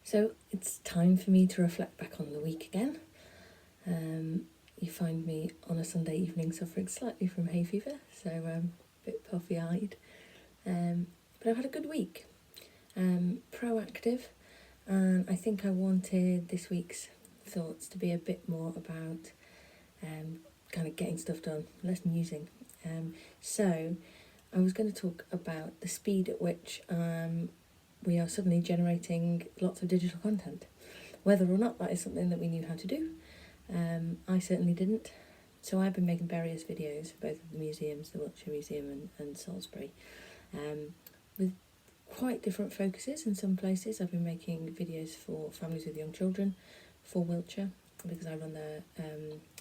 So it's time for me to reflect back on the week again. You find me on a Sunday evening suffering slightly from hay fever, so a bit puffy-eyed. But I've had a good week. Proactive, and I think I wanted this week's thoughts to be a bit more about kind of getting stuff done, less musing. So I was going to talk about the speed at which we are suddenly generating lots of digital content. Whether or not that is something that we knew how to do, I certainly didn't. So I've been making various videos for both of the museums, the Wiltshire Museum and Salisbury, with quite different focuses in some places. I've been making videos for families with young children, for Wiltshire, because I run the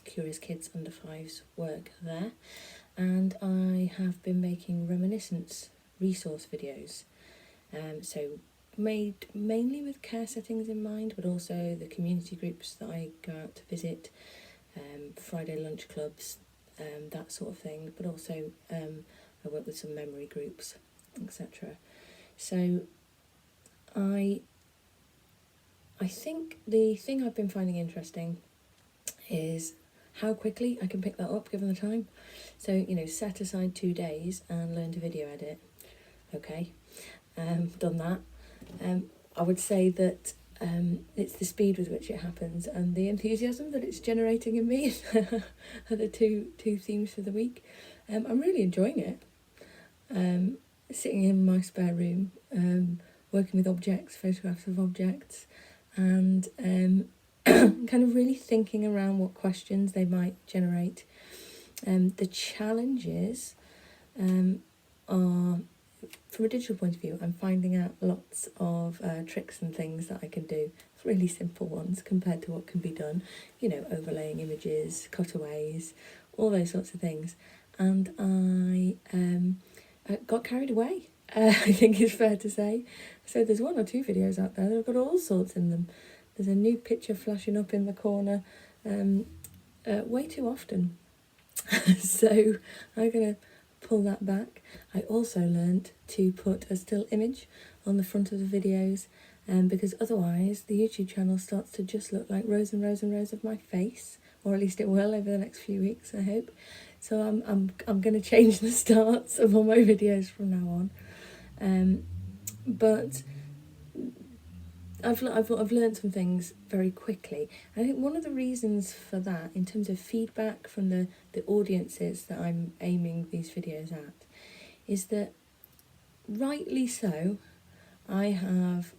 Curious Kids Under 5s work there. And I have been making reminiscence resource videos. So made mainly with care settings in mind, but also the community groups that I go out to visit, Friday lunch clubs, that sort of thing, but also I work with some memory groups, etc. So I think the thing I've been finding interesting is how quickly I can pick that up given the time. So, set aside 2 days and learn to video edit. Okay, done that. I would say that it's the speed with which it happens and the enthusiasm that it's generating in me are the two themes for the week. I'm really enjoying it. Sitting in my spare room, working with objects, photographs of objects, and kind of really thinking around what questions they might generate. The challenges are, from a digital point of view, I'm finding out lots of tricks and things that I can do, really simple ones compared to what can be done, overlaying images, cutaways, all those sorts of things. And I got carried away, I think it's fair to say. So there's 1 or 2 videos out there that have got all sorts in them. There's a new picture flashing up in the corner way too often. So I'm going to pull that back. I also learnt to put a still image on the front of the videos, because otherwise the YouTube channel starts to just look like rows and rows and rows of my face, or at least it will over the next few weeks, I hope. So I'm going to change the starts of all my videos from now on. But I've learned some things very quickly. I think one of the reasons for that, in terms of feedback from the audiences that I'm aiming these videos at, is that, rightly so, I have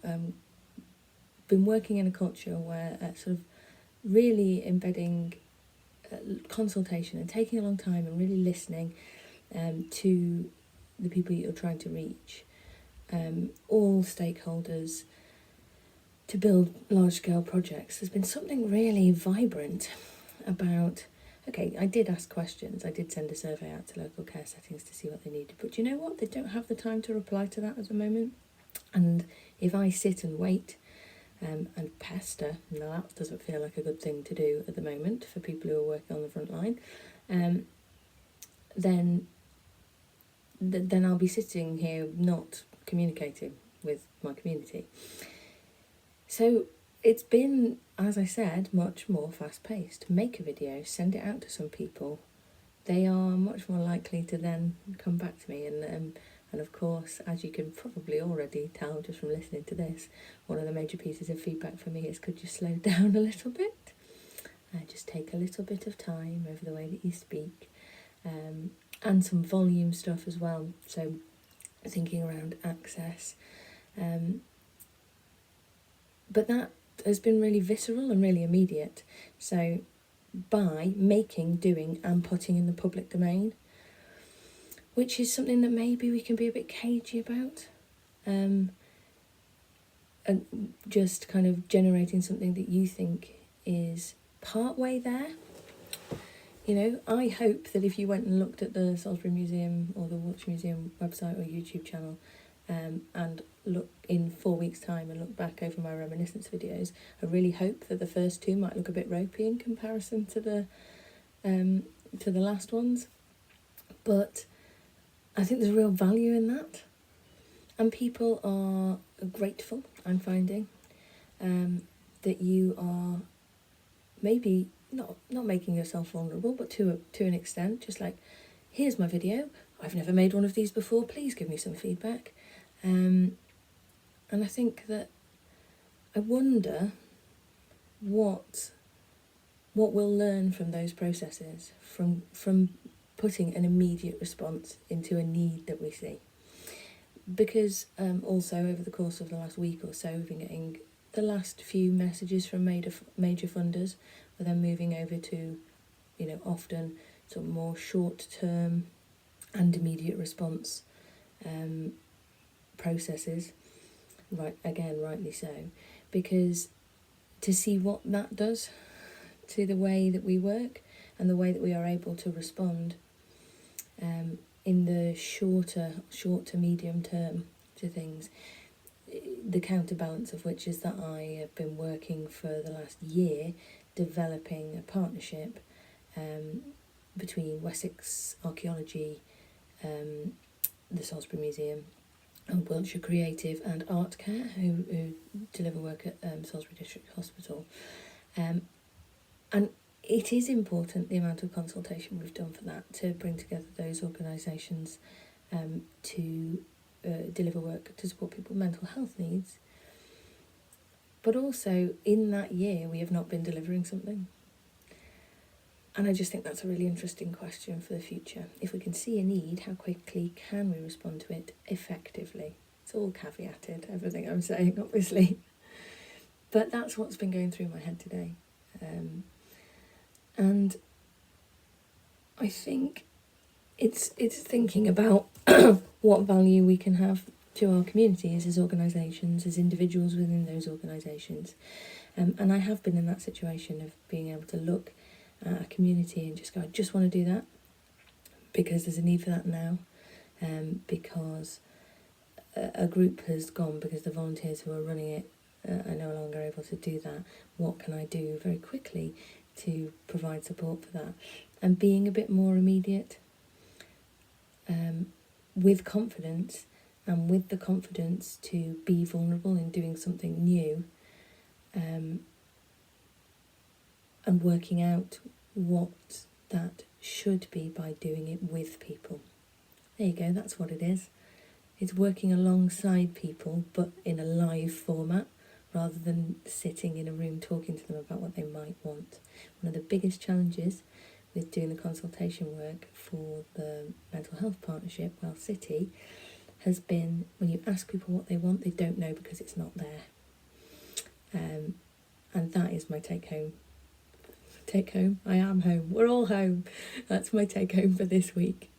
been working in a culture where sort of really embedding consultation and taking a long time and really listening to the people you're trying to reach, all stakeholders, to build large-scale projects. There's been something really vibrant about, okay, I did ask questions, I did send a survey out to local care settings to see what they needed, but you know what, they don't have the time to reply to that at the moment. And if I sit and wait and pester, now that doesn't feel like a good thing to do at the moment for people who are working on the front line, then I'll be sitting here not communicating with my community. So it's been, as I said, much more fast-paced. Make a video, send it out to some people. They are much more likely to then come back to me. And of course, as you can probably already tell just from listening to this, one of the major pieces of feedback for me is, could you slow down a little bit? Just take a little bit of time over the way that you speak. And some volume stuff as well. So thinking around access. But that has been really visceral and really immediate. So by making, doing and putting in the public domain, which is something that maybe we can be a bit cagey about, and just kind of generating something that you think is part way there. I hope that if you went and looked at the Salisbury Museum or the Wiltshire Museum website or YouTube channel, and look in 4 weeks' time and look back over my reminiscence videos, I really hope that the first 2 might look a bit ropey in comparison to the last ones. But I think there's real value in that, and people are grateful, I'm finding. that you are maybe not making yourself vulnerable, but to an extent, just like, here's my video, I've never made one of these before, please give me some feedback. And I think that, I wonder what we'll learn from those processes, from putting an immediate response into a need that we see. Because also over the course of the last week or so, we've been getting the last few messages from major funders, but then moving over to, often sort of more short-term and immediate response processes. Rightly so, because to see what that does to the way that we work and the way that we are able to respond in the short to medium term to things. The counterbalance of which is that I have been working for the last year developing a partnership between Wessex Archaeology, the Salisbury Museum, and Wiltshire Creative and Art Care, who deliver work at Salisbury District Hospital. And it is important, the amount of consultation we've done for that, to bring together those organisations to deliver work to support people's mental health needs. But also, in that year, we have not been delivering something. And I just think that's a really interesting question for the future. If we can see a need, how quickly can we respond to it effectively? It's all caveated, everything I'm saying, obviously. But that's what's been going through my head today. And I think it's thinking about what value we can have to our communities as organisations, as individuals within those organisations. And I have been in that situation of being able to look at a community and just go, I just want to do that because there's a need for that now, because a group has gone, because the volunteers who are running it are no longer able to do that. What can I do very quickly to provide support for that? And being a bit more immediate, with confidence, and with the confidence to be vulnerable in doing something new, and working out what that should be by doing it with people. There you go, that's what it is. It's working alongside people, but in a live format, rather than sitting in a room talking to them about what they might want. One of the biggest challenges with doing the consultation work for the mental health partnership, Well City, has been when you ask people what they want, they don't know because it's not there. And that is my take home. I am home. We're all home. That's my take home for this week.